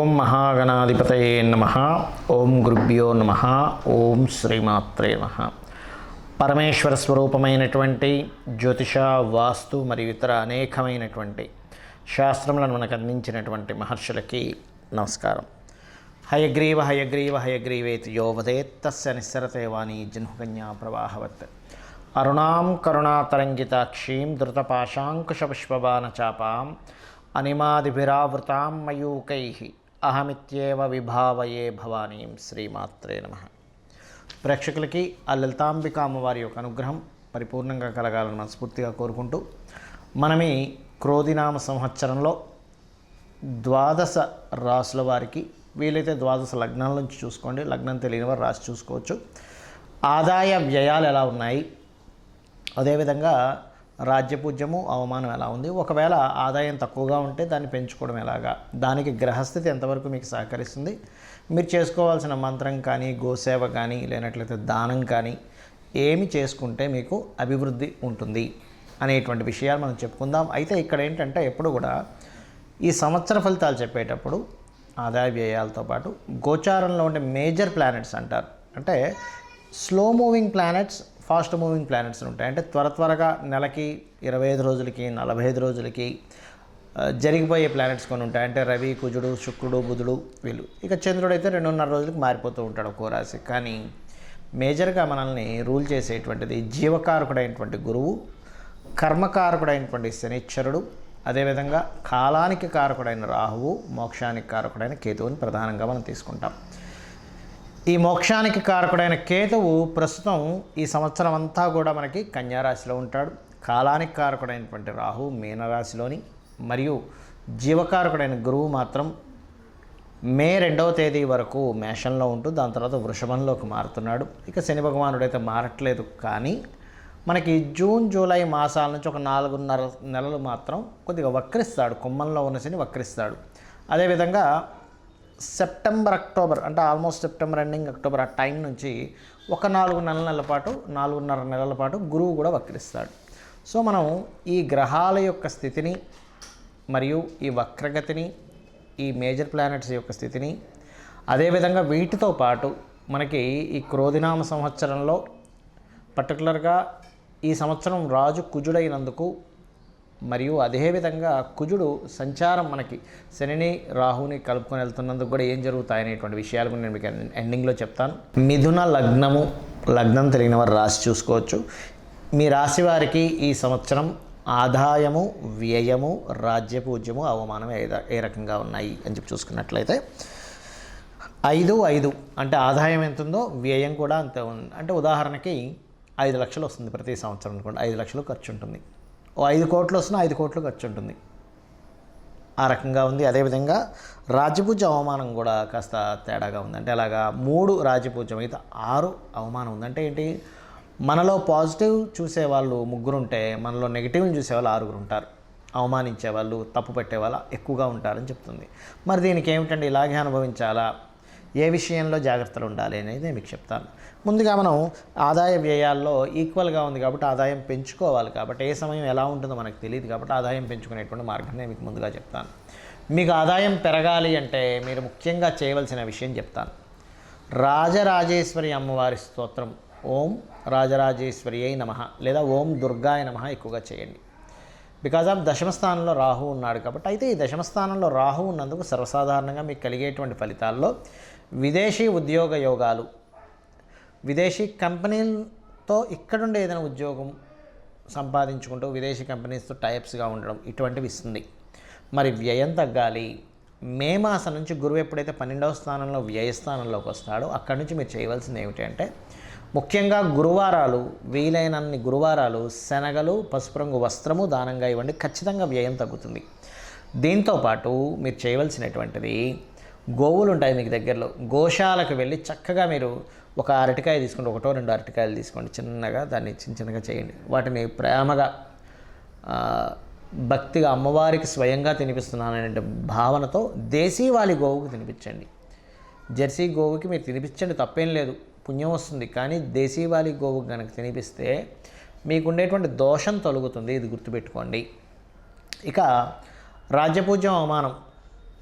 ఓం మహాగణాధిపతయే నమః. ఓం గురుభ్యో నమః. ఓం శ్రీమాత్రే నమః. పరమేశ్వర స్వరూపమైనటువంటి జ్యోతిష, వాస్తు మరియు ఇతర అనేకమైనటువంటి శాస్త్రములను మనకు అందించినటువంటి మహర్షులకి నమస్కారం. హయగ్రీవ హయగ్రీవ హయగ్రీవేతి యో వదేత్ తస్య నిస్సరతే వాణి జన్హుకన్యా ప్రవాహవత్. అరుణాం కరుణాతరంగితాక్షీం ధృతపాశాంకుశపుష్పబాణచాపాం అనిమాదిభిరావృతాం మయూకైః అహమిత్యేవ విభావయే భవానీం. శ్రీమాత్రే నమః. ప్రేక్షకులకి ఆ లలితాంబిక అమ్మవారి యొక్క అనుగ్రహం పరిపూర్ణంగా కలగాలని మనస్ఫూర్తిగా కోరుకుంటూ, మనం ఈ క్రోధినామ సంవత్సరంలో 12 రాసుల వారికి, వీలైతే 12 లగ్నాల నుంచి చూసుకోండి, లగ్నం తెలియని వారు రాసి చూసుకోవచ్చు, ఆదాయ వ్యయాలు ఎలా ఉన్నాయి, అదేవిధంగా రాజ్యపూజ్యము అవమానం ఎలా ఉంది, ఒకవేళ ఆదాయం తక్కువగా ఉంటే దాన్ని పెంచుకోవడం ఎలాగా, దానికి గ్రహస్థితి ఎంతవరకు మీకు సహకరిస్తుంది, మీరు చేసుకోవాల్సిన మంత్రం కానీ, గోసేవ కానీ, లేనట్లయితే దానం కానీ ఏమి చేసుకుంటే మీకు అభివృద్ధి ఉంటుంది అనేటువంటి విషయాలు మనం చెప్పుకుందాం. అయితే ఇక్కడ ఏంటంటే ఎప్పుడు కూడా ఈ సంవత్సర ఫలితాలు చెప్పేటప్పుడు ఆదాయ వ్యయాలతో పాటు గోచారంలో ఉండే మేజర్ ప్లానెట్స్ అంటారు. అంటే slow moving planets, fast moving planets ఉంటాయి. అంటే త్వరగా నెలకి 25 రోజులకి 45 రోజులకి జరిగిపోయే ప్లానెట్స్ కొన్ని ఉంటాయి. అంటే రవి, కుజుడు, శుక్రుడు, బుధుడు వీళ్ళు. ఇక చంద్రుడు అయితే 2.5 రోజులకి మారిపోతూ ఉంటాడు ఒక్కో రాశి. కానీ మేజర్గా మనల్ని రూల్ చేసేటువంటిది జీవకారకుడైనటువంటి గురువు, కర్మకారకుడైనటువంటి శనిశ్చరుడు, అదేవిధంగా కాలానికి కారకుడైన రాహువు, మోక్షానికి కారకుడైన కేతువుని ప్రధానంగా మనం తీసుకుంటాం. ఈ మోక్షానికి కారకుడైన కేతువు ప్రస్తుతం ఈ సంవత్సరం అంతా కూడా మనకి కన్యారాశిలో ఉంటాడు. కాలానికి కారకుడైనటువంటి రాహు మీనరాశిలోని, మరియు జీవకారకుడైన గురువు మాత్రం మే 2వ తేదీ వరకు మేషంలో ఉంటూ దాని తర్వాత వృషభంలోకి మారుతున్నాడు. ఇక శని భగవానుడైతే మారట్లేదు, కానీ మనకి జూన్, జూలై మాసాల నుంచి ఒక 4.5 నెలలు మాత్రం కొద్దిగా వక్రిస్తాడు. కుంభంలో ఉన్న శని వక్రిస్తాడు. అదేవిధంగా సెప్టెంబర్, అక్టోబర్, అంటే ఆల్మోస్ట్ సెప్టెంబర్ ఎండింగ్, అక్టోబర్ ఆ టైం నుంచి ఒక 4.5 నెలల పాటు గురువు కూడా వక్రిస్తాడు. సో మనం ఈ గ్రహాల యొక్క స్థితిని మరియు ఈ వక్రగతిని, ఈ మేజర్ ప్లానెట్స్ యొక్క స్థితిని, అదేవిధంగా వీటితో పాటు మనకి ఈ క్రోధినామ సంవత్సరంలో పర్టికులర్గా ఈ సంవత్సరం రాజు కుజుడైనందుకు, మరియు అదేవిధంగా కుజుడు సంచారం మనకి శనిని రాహుని కలుపుకొని వెళ్తున్నందుకు కూడా ఏం జరుగుతాయనేటువంటి విషయాలు నేను మీకు ఎండింగ్లో చెప్తాను. మిథున లగ్నము, లగ్నం తెలియని వారు రాసి చూసుకోవచ్చు. మీ రాశి వారికి ఈ సంవత్సరం ఆదాయము, వ్యయము, రాజ్యపూజ్యము, అవమానం ఏ రకంగా ఉన్నాయి అని చెప్పి చూసుకున్నట్లయితే 5 అంటే ఆదాయం ఎంత ఉందో వ్యయం కూడా అంతే ఉంది. అంటే ఉదాహరణకి 5 లక్షలు వస్తుంది ప్రతి సంవత్సరం అనుకోండి, 5 లక్షలు ఖర్చు ఉంటుంది. 5 కోట్లు వస్తున్నా 5 కోట్లు ఖర్చు ఉంటుంది. ఆ రకంగా ఉంది. అదేవిధంగా రాజ్యపూజ్య అవమానం కూడా కాస్త తేడాగా ఉంది. అంటే అలాగా 3 రాజ్యపూజ్యం అయితే 6 అవమానం ఉంది. అంటే ఏంటి, మనలో పాజిటివ్ చూసేవాళ్ళు 3 ఉంటే మనలో నెగిటివ్ని చూసేవాళ్ళు 6 ఉంటారు. అవమానించేవాళ్ళు, తప్పు పెట్టేవాళ్ళు ఎక్కువగా ఉంటారని చెప్తుంది. మరి దీనికి ఏమిటంటే ఇలాగే అనుభవించాలా, ఏ విషయంలో జాగ్రత్తలు ఉండాలి అనేది నేను మీకు చెప్తాను. ముందుగా మనం ఆదాయ వ్యయాల్లో ఈక్వల్గా ఉంది కాబట్టి ఆదాయం పెంచుకోవాలి. కాబట్టి ఏ సమయం ఎలా ఉంటుందో మనకు తెలియదు, కాబట్టి ఆదాయం పెంచుకునేటువంటి మార్గం నేను మీకు ముందుగా చెప్తాను. మీకు ఆదాయం పెరగాలి అంటే మీరు ముఖ్యంగా చేయవలసిన విషయం చెప్తాను. రాజరాజేశ్వరి అమ్మవారి స్తోత్రం ఓం రాజరాజేశ్వరి అయి నమః లేదా ఓం దుర్గాయ నమః ఎక్కువగా చేయండి. బికాజ్ ఆఫ్ దశమస్థానంలో రాహు ఉన్నాడు కాబట్టి. అయితే ఈ దశమస్థానంలో రాహు ఉన్నందుకు సర్వసాధారణంగా మీకు కలిగేటువంటి ఫలితాల్లో విదేశీ ఉద్యోగ యోగాలు, విదేశీ కంపెనీలతో ఇక్కడుండే ఏదైనా ఉద్యోగం సంపాదించుకుంటూ విదేశీ కంపెనీస్తో టైప్స్గా ఉండడం ఇటువంటివి ఇస్తుంది. మరి వ్యయం తగ్గాలి. మే మాసం నుంచి గురువు ఎప్పుడైతే 12వ స్థానంలో వ్యయస్థానంలోకి వస్తాడో అక్కడి నుంచి మీరు చేయవలసింది ఏమిటి అంటే, ముఖ్యంగా గురువారాలు, వీలైనన్ని గురువారాలు శనగలు, పసుపు రంగు వస్త్రము దానంగా ఇవ్వండి. ఖచ్చితంగా వ్యయం తగ్గుతుంది. దీంతోపాటు మీరు చేయవలసినటువంటిది, గోవులు ఉంటాయి మీకు దగ్గరలో, గోశాలకు వెళ్ళి చక్కగా మీరు ఒక అరటికాయ తీసుకోండి, 1-2 అరటికాయలు తీసుకోండి, చిన్నగా దాన్ని చిన్నగా చేయండి. వాటిని ప్రేమగా భక్తిగా అమ్మవారికి స్వయంగా తినిపిస్తున్నాననే భావనతో దేశీవాలి గోవుకు తినిపించండి. జెర్సీ గోవుకి మీరు తినిపించండి, తప్పేం లేదు, పుణ్యం వస్తుంది. కానీ దేశీవాలి గోవుకు కనుక తినిపిస్తే మీకు ఉండేటువంటి దోషం తొలగుతుంది, ఇది గుర్తుపెట్టుకోండి. ఇక రాజ్యపూజ్యం అవమానం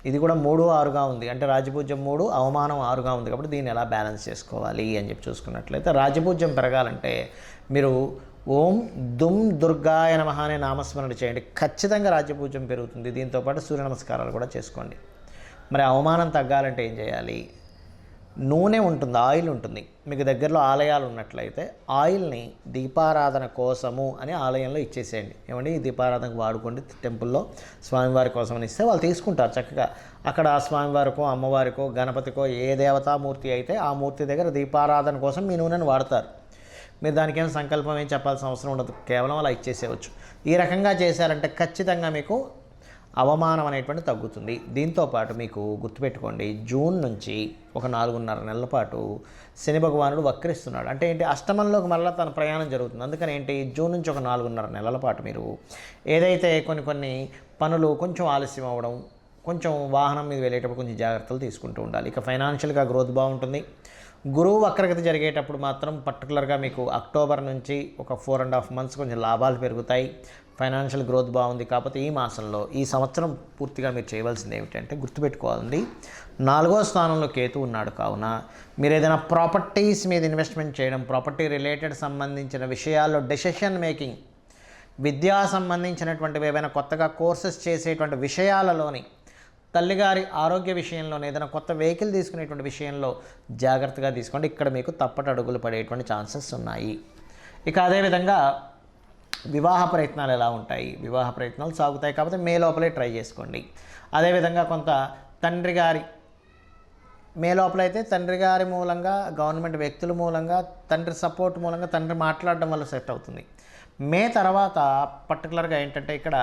ఇది కూడా 3-6గా ఉంది, అంటే రాజపూజ్యం 3 అవమానం 6గా ఉంది. కాబట్టి దీన్ని ఎలా బ్యాలెన్స్ చేసుకోవాలి అని చెప్పి చూసుకున్నట్లయితే రాజపూజ్యం పెరగాలంటే మీరు ఓం దుమ్ దుర్గాయ నమః అనే నామస్మరణ చేయండి, ఖచ్చితంగా రాజపూజ్యం పెరుగుతుంది. దీంతోపాటు సూర్య నమస్కారాలు కూడా చేసుకోండి. మరి అవమానం తగ్గాలంటే ఏం చేయాలి? నూనె ఉంటుంది, ఆయిల్ ఉంటుంది. మీకు దగ్గరలో ఆలయాలు ఉన్నట్లయితే ఆయిల్ని దీపారాధన కోసము అని ఆలయంలో ఇచ్చేసేయండి. ఏమండి ఈ దీపారాధనకు వాడుకోండి, టెంపుల్లో స్వామివారి కోసం అని ఇస్తే వాళ్ళు తీసుకుంటారు చక్కగా. అక్కడ స్వామివారికో అమ్మవారికో గణపతికో ఏ దేవతామూర్తి అయితే ఆ మూర్తి దగ్గర దీపారాధన కోసం మీ నూనెను వాడతారు. మీరు దానికి ఏం సంకల్పం ఏం చెప్పాల్సిన అవసరం ఉండదు, కేవలం అలా ఇచ్చేసేయచ్చు. ఈ రకంగా చేశారంటే ఖచ్చితంగా మీకు అవమానం అనేటువంటి తగ్గుతుంది. దీంతోపాటు మీకు గుర్తుపెట్టుకోండి, జూన్ నుంచి ఒక 4.5 నెలల పాటు శని భగవానుడు వక్రిస్తున్నాడు. అంటే ఏంటి, అష్టమంలోకి మళ్ళీ తన ప్రయాణం జరుగుతుంది. అందుకని ఏంటి, జూన్ నుంచి ఒక 4.5 నెలల పాటు మీరు ఏదైతే కొన్ని పనులు కొంచెం ఆలస్యం అవ్వడం, కొంచెం వాహనం మీద వెళ్ళేటప్పుడు కొంచెం జాగ్రత్తలు తీసుకుంటూ ఉండాలి. ఇక ఫైనాన్షియల్గా గ్రోత్ బాగుంటుంది. గురువు వక్రగతి జరిగేటప్పుడు మాత్రం పర్టికులర్గా మీకు అక్టోబర్ నుంచి ఒక 4.5 మంత్స్ కొంచెం లాభాలు పెరుగుతాయి. ఫైనాన్షియల్ గ్రోత్ బాగుంది. కాకపోతే ఈ మాసంలో ఈ సంవత్సరం పూర్తిగా మీరు చేయవలసింది ఏమిటంటే గుర్తుపెట్టుకోవాలండి, 4వ స్థానంలో కేతు ఉన్నాడు. కావున మీరు ఏదైనా ప్రాపర్టీస్ మీద ఇన్వెస్ట్మెంట్ చేయడం, ప్రాపర్టీ రిలేటెడ్ సంబంధించిన విషయాల్లో డెసిషన్ మేకింగ్, విద్యా సంబంధించినటువంటివి ఏవైనా కొత్తగా కోర్సెస్ చేసేటువంటి విషయాలలోని, తల్లిగారి ఆరోగ్య విషయంలో, ఏదైనా కొత్త వెహికల్ తీసుకునేటువంటి విషయంలో జాగ్రత్తగా తీసుకోండి. ఇక్కడ మీకు తప్పటడుగులు పడేటువంటి ఛాన్సెస్ ఉన్నాయి. ఇక అదేవిధంగా వివాహ ప్రయత్నాలు ఎలా ఉంటాయి? వివాహ ప్రయత్నాలు సాగుతాయి, కాబట్టి మే లోపలే ట్రై చేసుకోండి. అదేవిధంగా కొంత మే లోపలైతే తండ్రి గారి మూలంగా, గవర్నమెంట్ వ్యక్తుల మూలంగా, తండ్రి సపోర్ట్ మూలంగా, తండ్రి మాట్లాడడం వల్ల సెట్ అవుతుంది. మే తర్వాత పర్టికులర్గా ఏంటంటే ఇక్కడ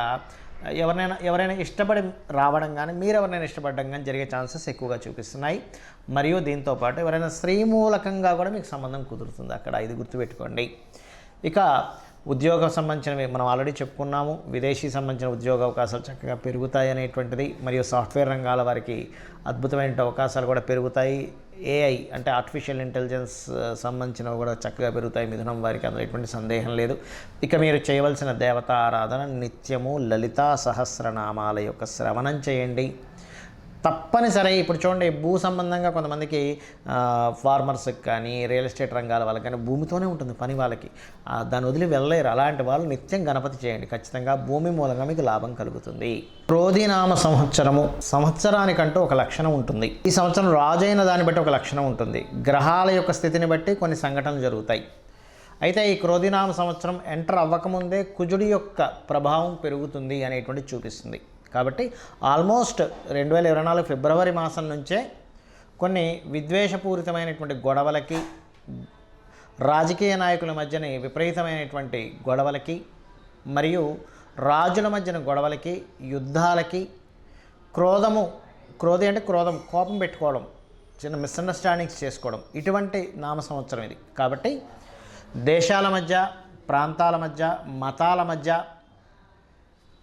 ఎవరైనా ఇష్టపడి రావడం కానీ, మీరు ఎవరైనా ఇష్టపడడం కానీ జరిగే ఛాన్సెస్ ఎక్కువగా చూపిస్తున్నాయి. మరియు దీంతోపాటు ఎవరైనా స్త్రీ మూలకంగా కూడా మీకు సంబంధం కుదురుతుంది అక్కడ, ఇది గుర్తుపెట్టుకోండి. ఇక ఉద్యోగం సంబంధించినవి మనం ఆల్రెడీ చెప్పుకున్నాము. విదేశీ సంబంధించిన ఉద్యోగ అవకాశాలు చక్కగా పెరుగుతాయి అనేటువంటిది. మరియు సాఫ్ట్వేర్ రంగాల వారికి అద్భుతమైన అవకాశాలు కూడా పెరుగుతాయి. ఏఐ అంటే ఆర్టిఫిషియల్ ఇంటెలిజెన్స్ సంబంధించినవి కూడా చక్కగా పెరుగుతాయి మిథునం వారికి, అందులో ఎటువంటి సందేహం లేదు. ఇక మీరు చేయవలసిన దేవతా ఆరాధన నిత్యము లలితా సహస్రనామాల యొక్క శ్రవణం చేయండి తప్పనిసరి. ఇప్పుడు చూడండి, భూ సంబంధంగా కొంతమందికి ఫార్మర్స్కి కానీ, రియల్ ఎస్టేట్ రంగాల వాళ్ళకి కానీ భూమితోనే ఉంటుంది పని, వాళ్ళకి దాన్ని వదిలి వెళ్ళలేరు. అలాంటి వాళ్ళు నిత్యం గణపతి చేయండి, ఖచ్చితంగా భూమి మూలంగా మీకు లాభం కలుగుతుంది. క్రోధినామ సంవత్సరానికంటూ ఒక లక్షణం ఉంటుంది. ఈ సంవత్సరం రాజైన దాన్ని బట్టి ఒక లక్షణం ఉంటుంది. గ్రహాల యొక్క స్థితిని బట్టి కొన్ని సంఘటనలు జరుగుతాయి. అయితే ఈ క్రోధినామ సంవత్సరం ఎంటర్ అవ్వకముందే కుజుడి యొక్క ప్రభావం పెరుగుతుంది అనేటువంటి చూపిస్తుంది. కాబట్టి ఆల్మోస్ట్ 2024 ఫిబ్రవరి మాసం నుంచే కొన్ని విద్వేషపూరితమైనటువంటి గొడవలకి, రాజకీయ నాయకుల మధ్యన విపరీతమైనటువంటి గొడవలకి, మరియు రాజుల మధ్యన గొడవలకి, యుద్ధాలకి, క్రోధి అంటే క్రోధం, కోపం పెట్టుకోవడం, చిన్న మిస్అండర్స్టాండింగ్స్ చేసుకోవడం, ఇటువంటి నామ సంవత్సరం ఇది. కాబట్టి దేశాల మధ్య, ప్రాంతాల మధ్య, మతాల మధ్య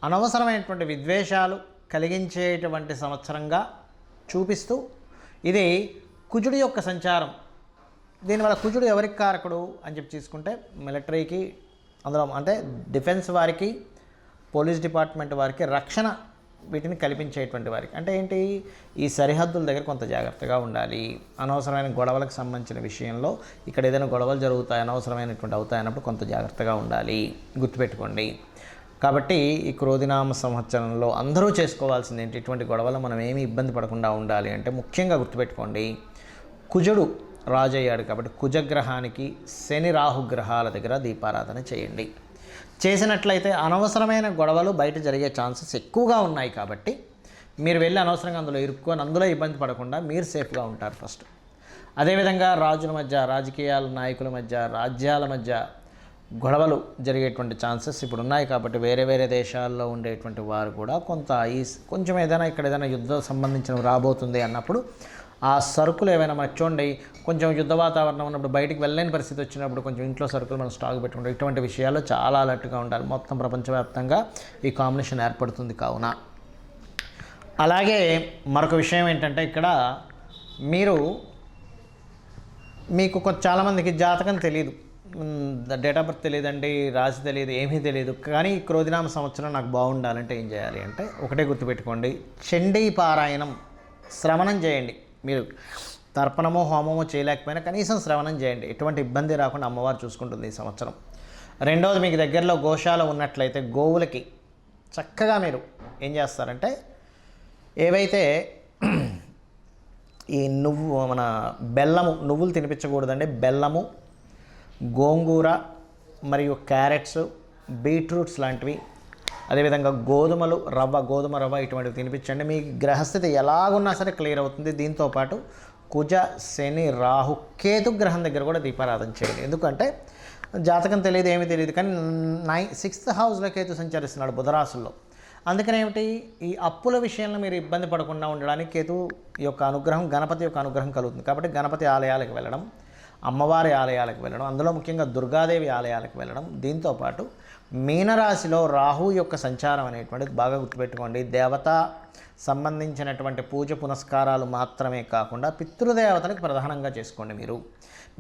అనవసరమైనటువంటి విద్వేషాలు కలిగించేటువంటి సంవత్సరంగా చూపిస్తూ, ఇది కుజుడి యొక్క సంచారం. దీనివల్ల కుజుడు ఎవరికి కారకుడు అని చెప్పి తీసుకుంటే మిలిటరీకి, అందులో అంటే డిఫెన్స్ వారికి, పోలీస్ డిపార్ట్మెంట్ వారికి, రక్షణ వీటిని కల్పించేటువంటి వారికి. అంటే ఏంటి, ఈ సరిహద్దుల దగ్గర కొంత జాగ్రత్తగా ఉండాలి. అనవసరమైన గొడవలకు సంబంధించిన విషయంలో ఇక్కడ ఏదైనా గొడవలు జరుగుతాయి, అనవసరమైనటువంటి అవుతాయి అన్నప్పుడు కొంత జాగ్రత్తగా ఉండాలి, గుర్తుపెట్టుకోండి. కాబట్టి ఈ క్రోధినామ సంవత్సరంలో అందరూ చేసుకోవాల్సింది ఏంటి, ఇటువంటి గొడవలు మనం ఏమీ ఇబ్బంది పడకుండా ఉండాలి అంటే ముఖ్యంగా గుర్తుపెట్టుకోండి, కుజుడు రాజు అయ్యాడు కాబట్టి కుజగ్రహానికి, శని రాహు గ్రహాల దగ్గర దీపారాధన చేయండి. చేసినట్లయితే అనవసరమైన గొడవలు బయట జరిగే ఛాన్సెస్ ఎక్కువగా ఉన్నాయి. కాబట్టి మీరు వెళ్ళి అనవసరంగా అందులో ఇరుక్కొని అందులో ఇబ్బంది పడకుండా మీరు సేఫ్గా ఉంటారు ఫస్ట్. అదేవిధంగా రాజుల మధ్య, రాజకీయాల నాయకుల మధ్య, రాజ్యాల మధ్య గొడవలు జరిగేటువంటి ఛాన్సెస్ ఇప్పుడు ఉన్నాయి. కాబట్టి వేరే వేరే దేశాల్లో ఉండేటువంటి వారు కూడా కొంచెం ఏదైనా ఇక్కడ ఏదైనా యుద్ధం సంబంధించినవి రాబోతుంది అన్నప్పుడు ఆ సరుకులు ఏవైనా మనకు చూడండి, కొంచెం యుద్ధ వాతావరణం ఉన్నప్పుడు బయటికి వెళ్ళలేని పరిస్థితి వచ్చినప్పుడు కొంచెం ఇంట్లో సరుకులు మనం స్టాక్ పెట్టుకుంటాం. ఇటువంటి విషయాల్లో చాలా అలర్ట్గా ఉండాలి. మొత్తం ప్రపంచవ్యాప్తంగా ఈ కాంబినేషన్ ఏర్పడుతుంది. కావున అలాగే మరొక విషయం ఏంటంటే, ఇక్కడ మీకు చాలామందికి జాతకం తెలియదు. డేట్ ఆఫ్ బర్త్ తెలియదండి, రాశి తెలియదు, ఏమీ తెలియదు, కానీ ఈ క్రోధినామ సంవత్సరం నాకు బాగుండాలంటే ఏం చేయాలి అంటే ఒకటే గుర్తుపెట్టుకోండి, చండీ పారాయణం శ్రవణం చేయండి. మీరు తర్పణమో హోమమో చేయలేకపోయినా కనీసం శ్రవణం చేయండి. ఎటువంటి ఇబ్బంది రాకుండా అమ్మవారు చూసుకుంటుంది ఈ సంవత్సరం. రెండవది, మీకు దగ్గరలో గోశాల ఉన్నట్లయితే గోవులకి చక్కగా మీరు ఏం చేస్తారంటే ఏవైతే ఈ మన బెల్లము, నువ్వులు తినిపించకూడదండి, బెల్లము, గోంగూర మరియు క్యారెట్స్, బీట్రూట్స్ లాంటివి, అదేవిధంగా గోధుమలు, గోధుమ రవ్వ ఇటువంటివి తినిపించండి. మీ గ్రహస్థితి ఎలాగున్నా సరే క్లియర్ అవుతుంది. దీంతోపాటు కుజ, శని, రాహు, కేతు గ్రహం దగ్గర కూడా దీపారాధన చేయండి. ఎందుకంటే జాతకం తెలియదు, ఏమీ తెలియదు, కానీ 6th హౌస్లో కేతు సంచరిస్తున్నాడు బుధరాశుల్లో. అందుకని ఏమిటి, ఈ అప్పుల విషయంలో మీరు ఇబ్బంది పడకుండా ఉండడానికి కేతు యొక్క అనుగ్రహం, గణపతి యొక్క అనుగ్రహం కలుగుతుంది. కాబట్టి గణపతి ఆలయాలకు వెళ్ళడం, అమ్మవారి ఆలయాలకు వెళ్ళడం, అందులో ముఖ్యంగా దుర్గాదేవి ఆలయాలకు వెళ్ళడం. దీంతోపాటు మీనరాశిలో రాహు యొక్క సంచారం అనేటువంటిది బాగా గుర్తుపెట్టుకోండి. దేవత సంబంధించినటువంటి పూజ పునస్కారాలు మాత్రమే కాకుండా పితృదేవతలకు ప్రధానంగా చేసుకోండి.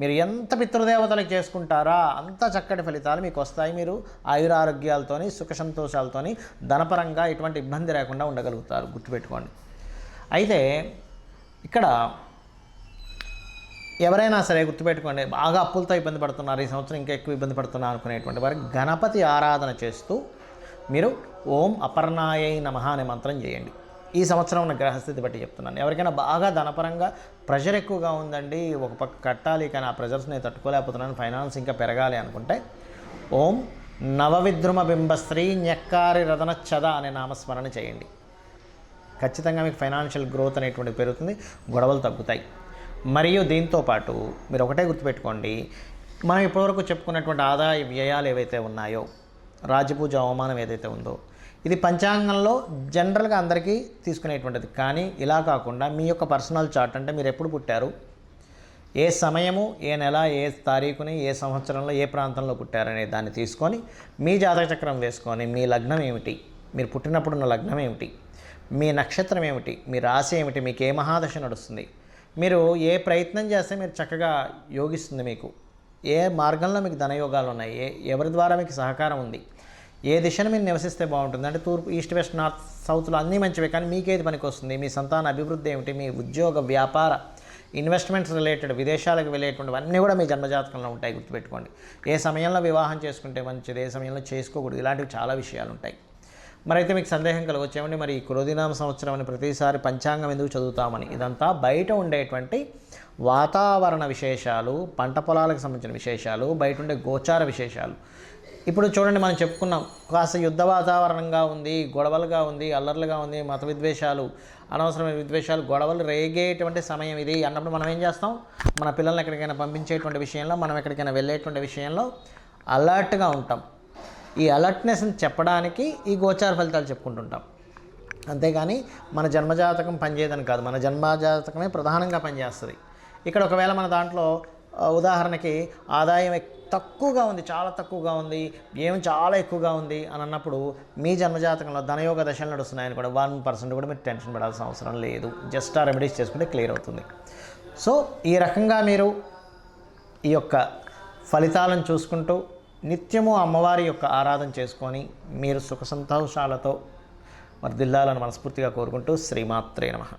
మీరు ఎంత పితృదేవతలకు చేసుకుంటారా అంత చక్కటి ఫలితాలు మీకు వస్తాయి. మీరు ఆయురారోగ్యాలతోని, సుఖ సంతోషాలతోని, ధనపరంగా ఎటువంటి ఇబ్బంది లేకుండా ఉండగలుగుతారు, గుర్తుపెట్టుకోండి. అయితే ఇక్కడ ఎవరైనా సరే గుర్తుపెట్టుకోండి, బాగా అప్పులతో ఇబ్బంది పడుతున్నారు, ఈ సంవత్సరం ఇంకా ఎక్కువ ఇబ్బంది పడుతున్నారు అనుకునేటువంటి వారికి గణపతి ఆరాధన చేస్తూ మీరు ఓం అపర్ణాయై నమః అనే మంత్రం చేయండి. ఈ సంవత్సరం ఉన్న గ్రహస్థితి బట్టి చెప్తున్నాను. ఎవరికైనా బాగా ధనపరంగా ప్రెషర్ ఎక్కువగా ఉందండి, ఒక పక్క కట్టాలి కానీ ఆ ప్రెషర్స్ నేను తట్టుకోలేకపోతున్నాను, ఫైనాన్స్ ఇంకా పెరగాలి అనుకుంటే ఓం నవవిద్రుమ బింబశ్రీ న్యక్కారి రదన చద అనే నామస్మరణ చేయండి. ఖచ్చితంగా మీకు ఫైనాన్షియల్ గ్రోత్ అనేటువంటిది పెరుగుతుంది, గొడవలు తగ్గుతాయి. మరియు దీంతోపాటు మీరు ఒకటే గుర్తుపెట్టుకోండి, మనం ఇప్పటివరకు చెప్పుకున్నటువంటి ఆదాయ వ్యయాలు ఏవైతే ఉన్నాయో, రాజపూజ అవమానం ఏదైతే ఉందో, ఇది పంచాంగంలో జనరల్గా అందరికీ తీసుకునేటువంటిది. కానీ ఇలా కాకుండా మీ యొక్క పర్సనల్ చార్ట్, అంటే మీరు ఎప్పుడు పుట్టారు, ఏ సమయము, ఏ నెల, ఏ తారీఖుని, ఏ సంవత్సరంలో, ఏ ప్రాంతంలో పుట్టారనే దాన్ని తీసుకొని మీ జాతక చక్రం వేసుకొని మీ లగ్నం ఏమిటి, మీరు పుట్టినప్పుడున్న లగ్నం ఏమిటి, మీ నక్షత్రం ఏమిటి, మీ రాశి ఏమిటి, మీకు ఏ మహాదశ నడుస్తుంది, మీరు ఏ ప్రయత్నం చేస్తే మీరు చక్కగా యోగిస్తుంది, మీకు ఏ మార్గంలో మీకు ధనయోగాలు ఉన్నాయి, ఎవరి ద్వారా మీకు సహకారం ఉంది, ఏ దిశను మీరు నివసిస్తే బాగుంటుంది, అంటే తూర్పు, ఈస్ట్, వెస్ట్, నార్త్, సౌత్లో అన్నీ మంచివే, కానీ మీకేది పనికి వస్తుంది, మీ సంతాన అభివృద్ధి ఏమిటి, మీ ఉద్యోగ, వ్యాపార, ఇన్వెస్ట్మెంట్స్ రిలేటెడ్, విదేశాలకు వెళ్ళేటువంటివన్నీ కూడా మీ జన్మజాతకంలో ఉంటాయి, గుర్తుపెట్టుకోండి. ఏ సమయంలో వివాహం చేసుకుంటే మంచిది, ఏ సమయంలో చేసుకోకూడదు, ఇలాంటివి చాలా విషయాలు ఉంటాయి. మరైతే మీకు సందేహం కలగొచ్చేమండి, మరి ఈ క్రోధినామ సంవత్సరం అని ప్రతిసారి పంచాంగం ఎందుకు చదువుతామని, ఇదంతా బయట ఉండేటువంటి వాతావరణ విశేషాలు, పంట పొలాలకు సంబంధించిన విశేషాలు, బయట ఉండే గోచార విశేషాలు. ఇప్పుడు చూడండి, మనం చెప్పుకున్నాం, కాస్త యుద్ధ వాతావరణంగా ఉంది, గొడవలుగా ఉంది, అల్లర్లుగా ఉంది, మత విద్వేషాలు, అనవసరమైన విద్వేషాలు, గొడవలు రేగేటువంటి సమయం ఇది అన్నప్పుడు మనం ఏం చేస్తాం, మన పిల్లల్ని ఎక్కడికైనా పంపించేటువంటి విషయంలో, మనం ఎక్కడికైనా వెళ్ళేటువంటి విషయంలో అలర్ట్గా ఉంటాం. ఈ అలర్ట్నెస్ని చెప్పడానికి ఈ గోచార ఫలితాలు చెప్పుకుంటుంటాం. అంతేగాని మన జన్మజాతకం పనిచేయదని కాదు, మన జన్మజాతకమే ప్రధానంగా పనిచేస్తుంది. ఇక్కడ ఒకవేళ మన దాంట్లో ఉదాహరణకి ఆదాయం తక్కువగా ఉంది, చాలా తక్కువగా ఉంది, ఏం చాలా ఎక్కువగా ఉంది అని అన్నప్పుడు మీ జన్మజాతకంలో ధనయోగ దశలు నడుస్తున్నాయని కూడా 1% కూడా మీరు టెన్షన్ పడాల్సిన అవసరం లేదు. జస్ట్ ఆ రెమెడీస్ చేసుకుంటే క్లియర్ అవుతుంది. సో ఈ రకంగా మీరు ఈ యొక్క ఫలితాలను చూసుకుంటూ నిత్యము అమ్మవారి యొక్క ఆరాధన చేసుకొని మీరు సుఖ సంతోషాలతో వర్ధిల్లాలని మనస్ఫూర్తిగా కోరుకుంటూ శ్రీమాత్రే నమః.